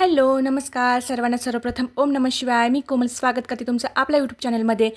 Hello, नमस्कार सर्वांना. सर्वप्रथम ओम नमः शिवाय. मी कोमल स्वागत करते तुमचं आपल्या यूट्यूब चॅनलमध्ये.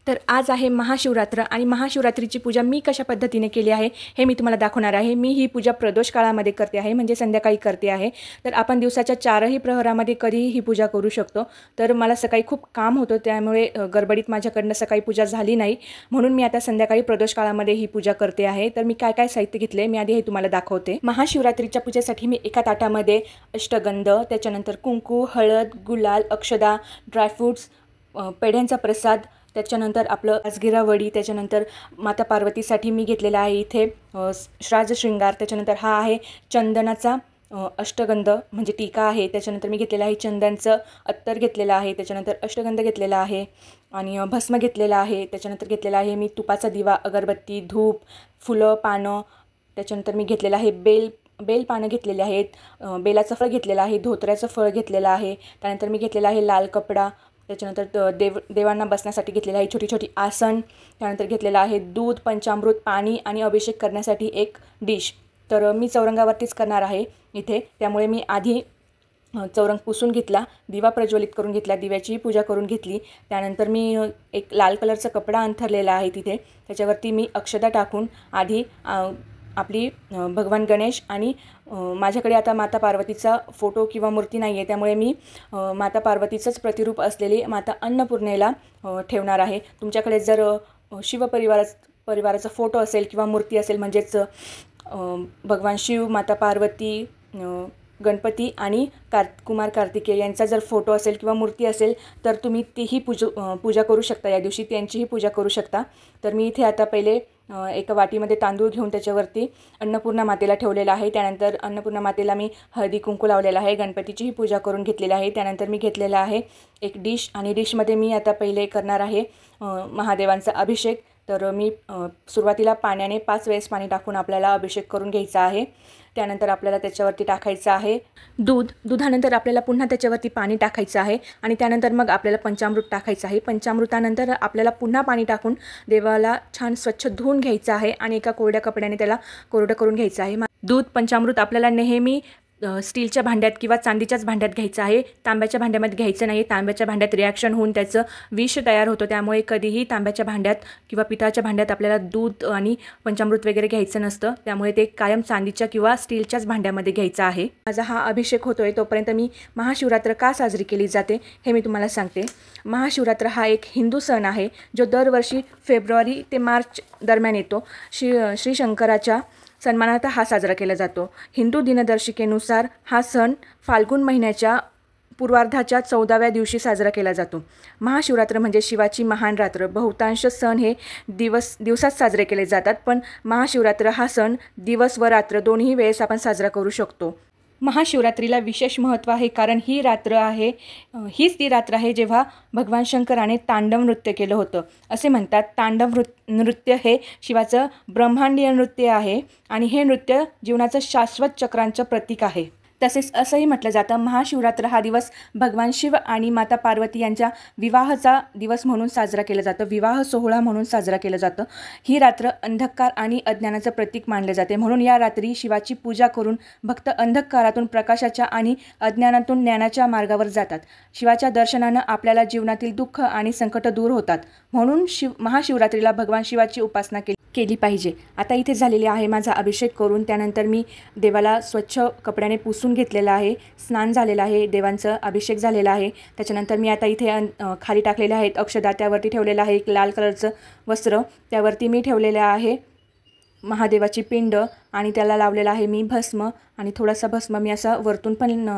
तर आज आहे महाशिवरात्र आणि महाशिवरात्रीची पूजा मी कशा पद्धतीने केली आहे हे मी तुम्हाला दाखवणार आहे. मी ही पूजा प्रदोष काळामध्ये करते आहे, म्हणजे संध्याकाळी करते आहे. तर आपण दिवसाच्या 4ही प्रहरामध्ये कधीही ही पूजा करू शकतो. तर मला सकाळी खूप काम होतं, त्यामुळे गडबडीत माझ्याकडनं सकाळी पूजा झाली नाही, म्हणून मी आता संध्याकाळी प्रदोष काळामध्ये ही पूजा करते आहे. तर मी काय काय साहित्य घेतले मी आधी हे तुम्हाला दाखवते. महाशिवरात्रीच्या पूजेसाठी मी एका ताटामध्ये अष्टगंध, त्याच्यानंतर कुंकू, हळद, गुलाल, अक्षदा, ड्रायफ्रूट्स, पेढ्यांचा प्रसाद, त्याच्यानंतर आपलं राजगिरा वडी, त्याच्यानंतर माता पार्वतीसाठी मी घेतलेला आहे इथे श्राज शृंगार, त्याच्यानंतर हा आहे चंदनाचा अष्टगंध म्हणजे टीका आहे, त्याच्यानंतर मी घेतलेला आहे चंदनचं अत्तर घेतलेलं आहे, त्याच्यानंतर अष्टगंध घेतलेला आहे आणि भस्म घेतलेला आहे, त्याच्यानंतर घेतलेला आहे मी तुपाचा दिवा, अगरबत्ती, धूप, फुलं, पानं, त्याच्यानंतर मी घेतलेलं आहे बेल पानं घेतलेले आहेत, बेलाचं फळ घेतलेलं आहे, धोत्र्याचं फळ घेतलेलं आहे, त्यानंतर मी घेतलेला आहे लाल कपडा, त्याच्यानंतर देवांना बसण्यासाठी घेतलेलं आहे छोटी छोटी आसन, त्यानंतर घेतलेलं आहे दूध, पंचामृत, पाणी आणि अभिषेक करण्यासाठी एक डिश. तर मी चौरंगावरतीच करणार आहे इथे, त्यामुळे मी आधी चौरंग पुसून घेतला, दिवा प्रज्वलित करून घेतला, दिव्याची पूजा करून घेतली. त्यानंतर मी एक लाल कलरचा कपडा अंथरलेला आहे तिथे, त्याच्यावरती मी अक्षता टाकून आधी आपली भगवान गणेश आणि माझ्याकडे आता माता पार्वतीचा फोटो किंवा मूर्ती नाही आहे, त्यामुळे मी माता पार्वतीचंच प्रतिरूप असलेली माता अन्नपूर्णेला ठेवणार आहे. तुमच्याकडे जर परिवाराचा फोटो असेल किंवा मूर्ती असेल, म्हणजेच भगवान शिव, माता पार्वती, गणपती आणि कुमार कार्तिकेय यांचा जर फोटो असेल किंवा मूर्ती असेल तर तुम्ही तीही पूजा करू शकता, या दिवशी त्यांचीही पूजा करू शकता. तर मी इथे आता पहिले एका वाटीमध्ये तांदूळ घेऊन त्याच्यावरती अन्नपूर्णा मातेला ठेवलेला आहे. त्यानंतर अन्नपूर्णा मातेला मी हळदी कुंकू लावलेला आहे, गणपतीचीही पूजा करून घेतलेली आहे. त्यानंतर मी घेतलेला आहे एक डिश आणि डिशमध्ये मी आता पहिले करणार आहे महादेवांचा अभिषेक. तर मी सुरुवातीला पाण्याने 5 वेळेस पाणी टाकून आपल्याला अभिषेक करून घ्यायचा आहे. त्यानंतर आपल्याला त्याच्यावरती टाकायचं आहे दुधानंतर आपल्याला पुन्हा त्याच्यावरती पाणी टाकायचं आहे आणि त्यानंतर मग आपल्याला पंचामृत टाकायचं आहे. पंचामृतानंतर आपल्याला पुन्हा पाणी टाकून देवाला छान स्वच्छ धुवून घ्यायचं आहे आणि एका कोरड्या कपड्याने त्याला कोरडं करून घ्यायचं आहे. दूध, पंचामृत आपल्याला नेहमी स्टीलच्या भांड्यात किंवा चांदीच्याच भांड्यात घ्यायचं आहे, तांब्याच्या भांड्यामध्ये घ्यायचं नाही. तांब्याच्या भांड्यात रिॲक्शन होऊन त्याचं विष तयार होतं, त्यामुळे कधीही तांब्याच्या भांड्यात किंवा पितळाच्या भांड्यात आपल्याला दूध आणि पंचामृत वगैरे घ्यायचं नसतं, त्यामुळे ते कायम चांदीच्या किंवा स्टीलच्याच भांड्यामध्ये घ्यायचं आहे. माझा हा अभिषेक होतोय तोपर्यंत मी महाशिवरात्र का साजरी केली जाते हे मी तुम्हाला सांगते. महाशिवरात्र हा एक हिंदू सण आहे जो दरवर्षी फेब्रुवारी ते मार्च दरम्यान येतो. श्री शंकराच्या सन्मानार्थ हा साजरा केला जातो. हिंदू दिनदर्शिकेनुसार हा सण फाल्गुन महिन्याच्या पूर्वार्धाच्या 14व्या दिवशी साजरा केला जातो. महाशिवरात्र म्हणजे शिवाची महान रात्र. बहुतांश सण हे दिवसात साजरे केले जातात, पण महाशिवरात्र हा सण दिवस व रात्र दोन्ही वेळेस आपण साजरा करू शकतो. महाशिवरात्रीला विशेष महत्त्व आहे, कारण हीच ती रात्र आहे जेव्हा भगवान शंकराने तांडव नृत्य केलं होतं. असे म्हणतात, तांडव नृत्य हे शिवाचं ब्रह्मांडीय नृत्य आहे आणि हे नृत्य जीवनाचं शाश्वत चक्रांचं प्रतीक आहे. तसेच असंही म्हटलं जातं, महाशिवरात्र हा दिवस भगवान शिव आणि माता पार्वती यांच्या विवाहाचा दिवस म्हणून साजरा केला जातं, विवाह सोहळा म्हणून साजरा केलं जातं. ही रात्र अंधकार आणि अज्ञानाचं प्रतीक मानले जाते, म्हणून या रात्री शिवाची पूजा करून भक्त अंधकारातून प्रकाशाच्या आणि अज्ञानातून ज्ञानाच्या मार्गावर जातात. शिवाच्या दर्शनानं आपल्याला जीवनातील दुःख आणि संकट दूर होतात, म्हणून महाशिवरात्रीला भगवान शिवाची उपासना केली पाहिजे. आता इथे झालेले आहे माझा अभिषेक करून, त्यानंतर मी देवाला स्वच्छ कपड्याने पुसून घेतलेला आहे, स्नान झालेलं आहे, देवांचं अभिषेक झालेला आहे. त्याच्यानंतर मी आता इथे खाली टाकलेले आहेत अक्षदा, त्यावरती ठेवलेलं आहे एक लाल कलरचं वस्त्र, त्यावरती मी ठेवलेलं आहे महादेवाची पिंड आणि त्याला लावलेला आहे मी भस्म आणि थोडासा भस्म मी असा वरतून पण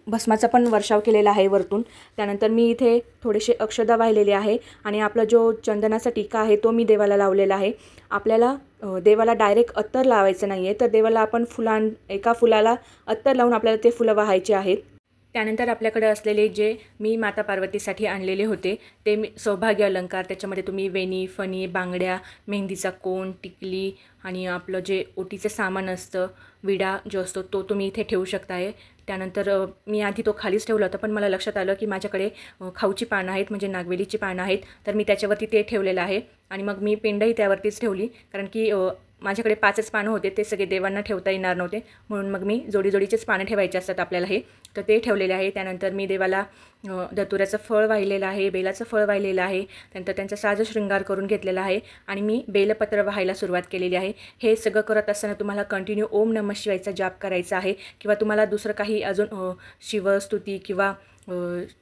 भस्माचा पण वर्षाव केलेला आहे वरतून. त्यानंतर मी इथे थोडेसे अक्षदा वाहिलेले आहे आणि आपला जो चंदनाचा टीका आहे तो मी देवाला लावलेला आहे. आपल्याला देवाला डायरेक्ट अत्तर लावायचं नाही आहे, तर देवाला आपण एका फुलाला अत्तर लावून आपल्याला ते फुलं वाहायचे आहेत. त्यानंतर आपल्याकडे असलेले जे मी माता पार्वतीसाठी आणलेले होते ते सौभाग्य अलंकार, त्याच्यामध्ये तुम्ही वेणी, फणी, बांगड्या, मेहंदीचा कोन, टिकली आणि आपलं जे ओटीचं सामान असतं, विडा जो असतो तो तुम्ही इथे ठेवू शकताय. त्यानंतर मी आधी तो खालीच ठेवला होता, पण मला लक्षात आलं की माझ्याकडे खाऊची पानं आहेत, म्हणजे नागवेलीची पानं आहेत, तर मी त्याच्यावरती ते ठेवलेलं आहे आणि मग मी पिंडही त्यावरतीच ठेवली, कारण की माझ्याकडे 5च पानं होते, ते सगळे देवांना ठेवता येणार नव्हते, म्हणून मग मी जोडीजोडीचेच पानं ठेवायचे असतात आपल्याला हे, तर ते ठेवलेले आहे. त्यानंतर मी देवाला धतुऱ्याचं फळ वाहिलेलं आहे, बेलाचं फळ वाहिलेलं आहे. त्यानंतर त्यांचा साज शृंगार करून घेतलेला आहे आणि मी बेलपत्र वाहायला सुरुवात केलेली आहे. हे सगळं करत असताना तुम्हाला कंटिन्यू ओम नमः शिवायचा जाप करायचा आहे किंवा तुम्हाला दुसरं काही अजून शिवस्तुती किंवा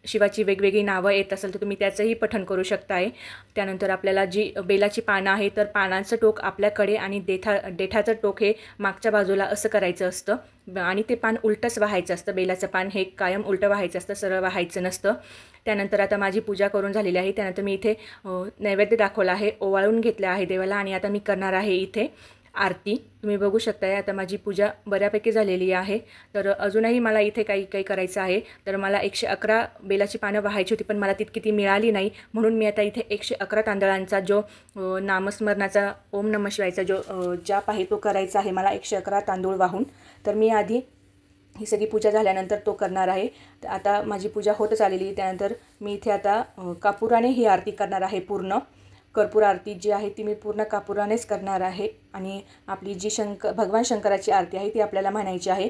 शिवाची वेगवेगळी नावं येत असेल तर तुम्ही त्याचंही पठण करू शकता आहे. त्यानंतर आपल्याला जी बेलाची पानं आहे तर पानांचं टोक आपल्याकडे आणि देठाचं टोक हे मागच्या बाजूला असं करायचं असतं आणि ते पान उलटंच वाहायचं असतं. बेलाचं पान हे कायम उलटं वाहायचं असतं, सरळ वाहायचं नसतं. त्यानंतर आता माझी पूजा करून झालेली आहे. त्यानंतर मी इथे नैवेद्य दाखवला आहे, ओवाळून घेतला आहे देवाला आणि आता मी करणार आहे इथे आरती. तुम्ही बघू शकताय आता माझी पूजा बऱ्यापैकी झालेली आहे. तर अजूनही मला इथे काही करायचं आहे. तर मला 111 बेलाची पानं वाहायची होती, पण मला तितकी ती मिळाली नाही, म्हणून मी आता इथे 111 तांदळांचा जो नामस्मरणाचा ओम नमः शिवायचा जो जाप आहे तो करायचा आहे मला 111 तांदूळ वाहून. तर मी आधी ही सगळी पूजा झाल्यानंतर तो करणार आहे. आता माझी पूजा होतच आलेली. त्यानंतर मी इथे आता कापुराने ही आरती करणार आहे. पूर्ण कर्पूर आरती जी आहे ती मी पूर्ण कापुरानेच करणार आहे आणि आपली जी भगवान शंकराची आरती आहे ती आपल्याला म्हणायची आहे.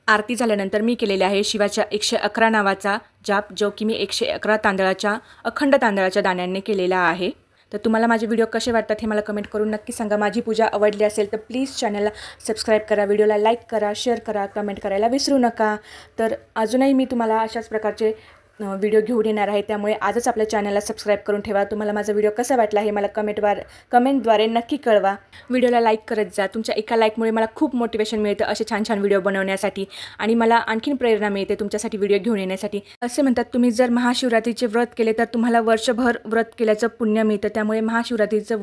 आरती झाल्यानंतर मी केलेले आहे शिवाच्या 111 नावाचा जाप, जो की मी 111 अखंड तांदळाच्या दाण्यांनी केलेला आहे. तर तुम्हाला माझे व्हिडिओ कसे वाटतात हे मला कमेंट करून नक्की सांगा. माझी पूजा आवडली असेल तर प्लीज चॅनलला सबस्क्राईब करा, व्हिडिओला लाईक करा, शेअर करा, कमेंट करायला विसरू नका. तर अजूनही मी तुम्हाला अशाच प्रकारचे व्हिडिओ घेऊन येणार आहे, त्यामुळे आजच आपल्या चॅनलला सबस्क्राईब करून ठेवा. तुम्हाला माझा व्हिडिओ कसा वाटला हे मला कमेंटद्वारे नक्की कळवा. व्हिडिओला लाईक करत जा. तुमच्या एका लाईकमुळे मला खूप मोटिवेशन मिळतं असे छान छान व्हिडिओ बनवण्यासाठी आणि मला आणखीन प्रेरणा मिळते तुमच्यासाठी व्हिडिओ घेऊन येण्यासाठी. असे म्हणतात तुम्ही जर महाशिवरात्रीचे व्रत केले तर तुम्हाला वर्षभर व्रत केल्याचं पुण्य मिळतं, त्यामुळे महाशिवरात्रीचं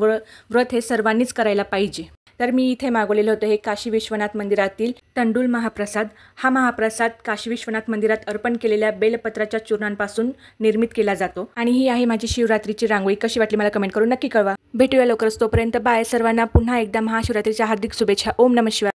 व्रत हे सर्वांनीच करायला पाहिजे. तर मी इथे मागवलेलं होतं हे काशी विश्वनाथ मंदिरातील तंडुल महाप्रसाद. हा महाप्रसाद काशी विश्वनाथ मंदिरात अर्पण केलेल्या बेलपत्राच्या चूर्णांपासून निर्मित केला जातो. आणि ही आहे माझी शिवरात्रीची रांगोळी. कशी वाटली मला कमेंट करून नक्की कळवा. भेटूया लवकरच. तोपर्यंत बाय सर्वांना. पुन्हा एकदा महाशिवरात्रीच्या हार्दिक शुभेच्छा. ओम नमः शिवाय.